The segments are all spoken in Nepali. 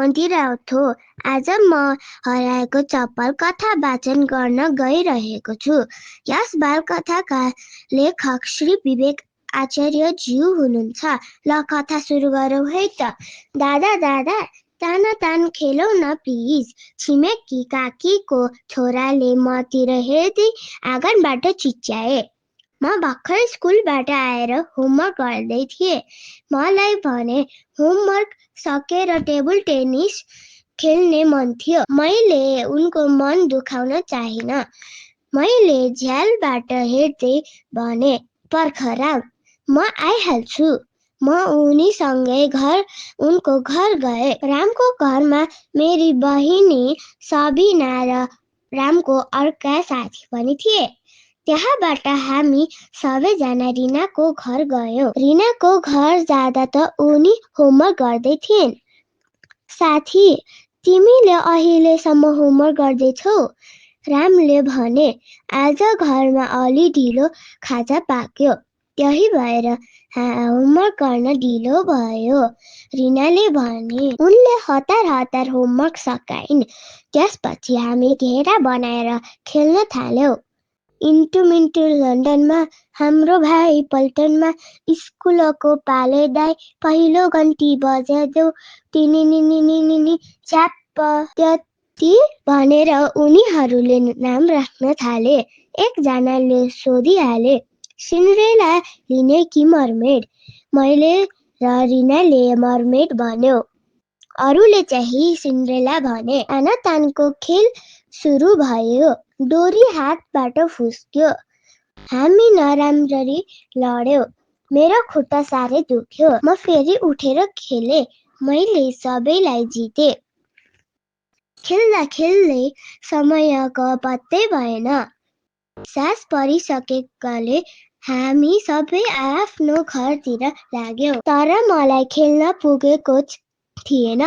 मन्दिराउँथो। आज म हराएको चप्पल कथा वाचन गर्न गइरहेको छु। यस बालकथाका लेखक श्री विवेक आचार्यज्यू हुनुहुन्छ। ल कथा सुरु गरौँ है त। दादा दादा तान खेलौ न प्लिज। छिमेकी काकीको छोराले मतिर हेर्दै आँगनबाट चिच्याए। म भर्खर स्कुलबाट आएर होमवर्क गर्दै थिएँ। मलाई भने होमवर्क सकेर टेबल टेनिस खेल्ने मन थियो। मैले उनको मन दुखाउन चाहिन। मैले झ्यालबाट हेर्दै भने पर्खराउ, म आइहाल्छु। म उनीसँगै उनको घर गए। रामको घरमा मेरी बहिनी सबिना र रामको अर्का साथी पनि थिए। त्यहाँबाट हामी सबैजना रिनाको घर गयौँ। रिनाको घर जाँदा त उनी होमवर्क गर्दै थिइन्। साथी, तिमीले अहिलेसम्म होमवर्क गर्दैछौ? रामले भने। आज घरमा अलि ढिलो खाजा पाक्यो, त्यही भएर होमवर्क गर्न ढिलो भयो, रिनाले भने। उनले हतार होमवर्क सकाइन्। त्यसपछि हामी घेरा बनाएर खेल्न थाल्यौँ। इन्टु मिन्टु लन्डनमा, हाम्रो भाइ पल्टनमा, स्कुलको पाले दाइ पहिलो घन्टी बजादेऊ, टिनिनिनिनिनि च्याप्प त्यति भनेर उनीहरूले नाम राख्न थाले। एकजनाले सोधिहाले, सिन्ड्रेला लिने कि मर्मेड? मैले र रिनाले मर्मेड भन्यौँ। अरूले चाहिँ सिन्ड्रेला भने। तानको खेल सुरु भयो। डोरी हातबाट फुस्क्यो। हामी नराम्ररी लड्यौँ। मेरो खुट्टा साह्रै दुख्यो। म फेरि उठेर खेले। मैले सबैलाई जिते। खेल्दा खेल्दै समयको पत्तै भएन। साँझ परिसकेकाले हामी सबै आफ्नो घरतिर लाग्यौँ। तर मलाई खेल्न पुगेको थिएन।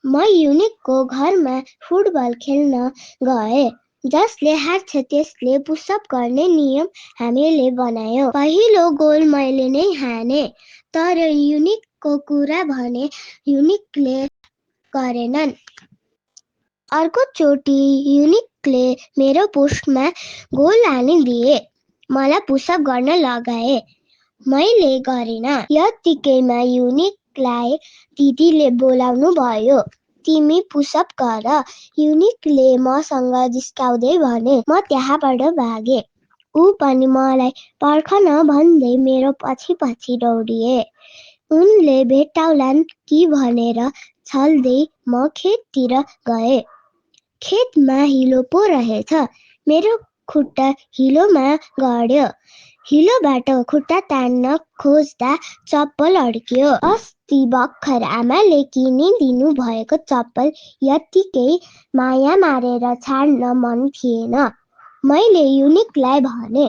म युनिकको घरमा फुटबल खेल्न गएँ। जसले हार्छ त्यसले पुसअप गर्ने नियम हामीले बनायौँ। पहिलो गोल मैले नै हाने। तर युनिकको कुरा भने युनिकले गरेनन्। अर्कोचोटि युनिकले मेरो पोस्टमा गोल हानिदिए। मलाई पुसअप गर्न लगाए। मैले गरिन। यतिकैमा युनिकलाई दिदीले बोलाउनु भयो। तिमी पुसअप गर, युनिकले मसँग जिस्काउँदै भने। म त्यहाँबाट भागे। ऊ पनि मलाई पर्खन भन्दै मेरो पछि दौडिए। उनले भेटाउलान् कि भनेर छल्दै म खेततिर गए। खेतमा हिलो पो रहेछ। मेरो खुट्टा हिलोमा गड्यो। हिलोबाट खुट्टा तान्न खोज्दा चप्पल अड्कियो। अस्ति भर्खर आमाले किनिदिनु भएको चप्पल यतिकै माया मारेर छाड्न मन थिएन। मैले युनिकलाई भने,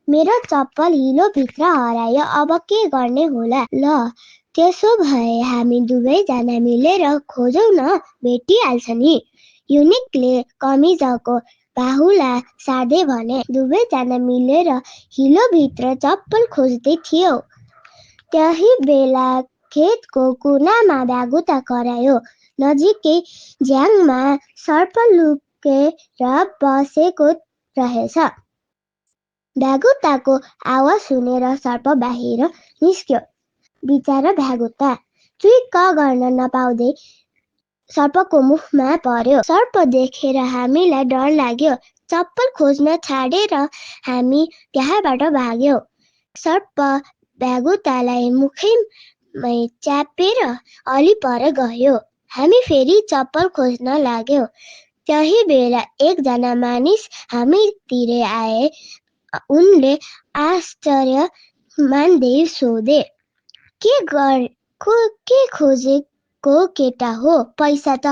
मेरो चप्पल हिलोभित्र हरायो, अब के गर्ने होला? ल त्यसो भए हामी दुवैजना मिलेर खोजौँ न, भेटिहाल्छ नि। युनिकले कमिजको बाहुला सार्दै भने। दुवैजना मिलेर हिलोभित्र चप्पल खोज्दै थियौँ। त्यही बेला खेतको कुनामा भ्यागुता करायो। नजिकै झ्याङमा सर्प लुकेर बसेको रहेछ। भ्यागुताको आवाज सुनेर सर्प बाहिर निस्क्यो। बिचारा भ्यागुता चुइक्क गर्न नपाउँदै सर्पको मुखमा पर्यो। सर्प देखेर हामीलाई डर लाग्यो। चप्पल खोज्न छाडेर हामी त्यहाँबाट भाग्यौँ। सर्प भ्यागुतालाई मुखैमै च्यापेर अलि पर गयो। हामी फेरि चप्पल खोज्न लाग्यौँ। त्यही बेला एकजना मानिस हामीतिर आए। उनले आश्चर्य मान्दै सोधे, के खोजेको केटा हो? पैसा त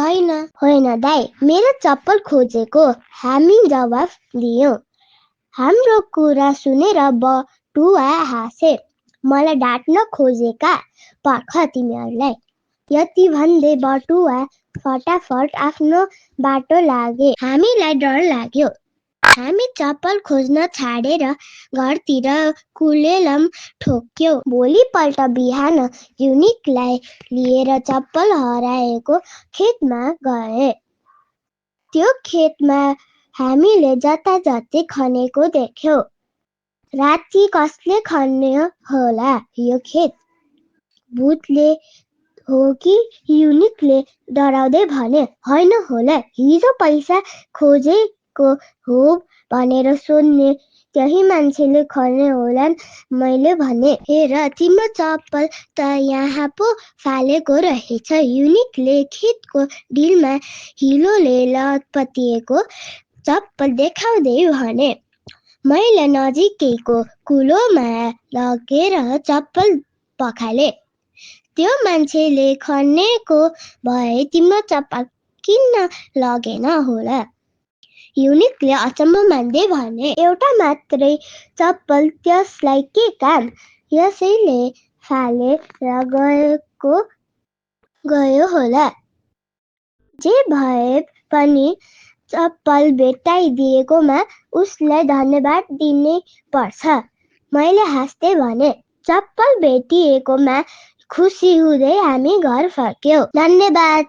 होइन दाइ, मेरो चप्पल खोजेको, हामी जवाफ दियौँ। हाम्रो कुरा सुनेर बटुवा हाँसे। मलाई डाँट्न खोजेका? पर्ख तिमीहरूलाई। यति भन्दै बटुवा फटाफट आफ्नो बाटो लागे। हामीलाई डर लाग्यो। हामी चप्पल खोज्न छाडेर घरतिर कुलेलम ठोक्यौं। भोलिपल्ट बिहान युनिकलाई लिएर चप्पल हराएको खेतमा गए। त्यो खेतमा हामीले जताजतै खनेको देख्यौं। राति कसले खन्यो होला यो खेत? भूतले हो कि युनिकले डराउँदै भने, होइन होला, हिजो पैसा खोजेको हो भनेर सोध्ने त्यही मान्छेले खने होलान्। मैले भने, हेर तिम्रो चप्पल त यहाँ पो फालेको रहेछ। युनिकले खेतको डिलमा हिलोले लतपतिएको चप्पल देखाउँदै भने। मैले नजिकैको कुलोमा लगेर चप्पल पखाले। त्यो मान्छेले खनेको भए तिम्रो चप्पल किन लगेन होला? युनिकले अचम्म मान्दै भने, एउटा मात्रै चप्पल, त्यसलाई के काम? यसैले फालेर गयो होला। जे भए पनि चप्पल भेटाइदिएकोमा उसलाई धन्यवाद दिनै पर्छ। मैले हाँस्दै भने। चप्पल भेटिएकोमा खुसी हुँदै हामी घर फर्क्यौं। धन्यवाद।